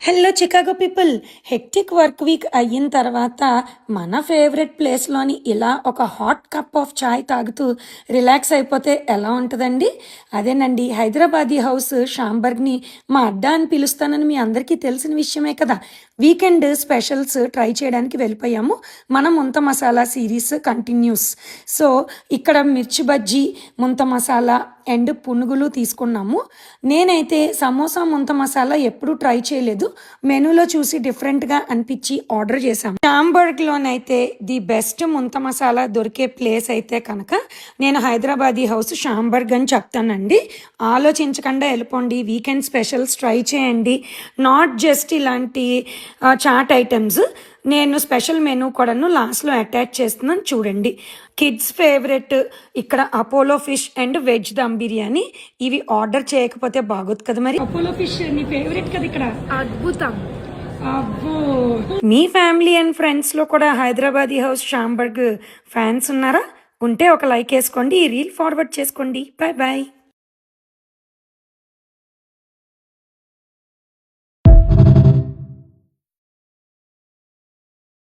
Hello Chicago people, hectic work week అయిన తర్వాత మన ఫేవరెట్ ప్లేస్లోని ఇలా ఒక హాట్ కప్ ఆఫ్ చాయ్ తాగుతూ రిలాక్స్ అయిపోతే ఎలా ఉంటుందండి? అదేనండి, హైదరాబాదీ హౌస్ షాంబర్గ్ని మా అడ్డా అని పిలుస్తానని మీ అందరికీ తెలిసిన విషయమే కదా. వీకెండ్ స్పెషల్స్ ట్రై చేయడానికి వెళ్ళిపోయాము. మన ముంత మసాలా సిరీస్ కంటిన్యూస్. సో ఇక్కడ మిర్చి బజ్జీ, ముంత మసాలా అండ్ పునుగులు తీసుకున్నాము. నేనైతే సమోసా ముంత మసాలా ఎప్పుడూ ట్రై చేయలేదు. మెనూలో చూసి డిఫరెంట్గా అనిపించి ఆర్డర్ చేశాము. షాంబర్గ్లోనైతే ది బెస్ట్ ముంత మసాలా దొరికే ప్లేస్ అయితే కనుక నేను హైదరాబాదీ హౌస్ షాంబర్గ్ అని చెప్తానండి. ఆలోచించకుండా వెళ్ళిపోండి, వీకెండ్ స్పెషల్స్ ట్రై చేయండి. నాట్ జస్ట్ ఇలాంటి చాట్ ఐటమ్స్, నేను స్పెషల్ మెనూ కూడాను లాస్ట్లో అటాచ్ చేస్తున్నాను చూడండి. కిడ్స్ ఫేవరెట్ ఇక్కడ Apollo fish and veg dum biryani, ఇవి ఆర్డర్ చేయకపోతే బాగోదు కదా. మరి అపోలో ఫిష్ నీ ఫేవరెట్ కదా, ఇక్కడ అద్భుతం. అబ్బో, మీ ఫ్యామిలీ అండ్ ఫ్రెండ్స్లో కూడా హైదరాబాదీ హౌస్ షాంబర్గ్ ఫ్యాన్స్ ఉన్నారా? ఉంటే ఒక లైక్ వేసుకోండి, ఈ రీల్ ఫార్వర్డ్ చేసుకోండి. Bye bye.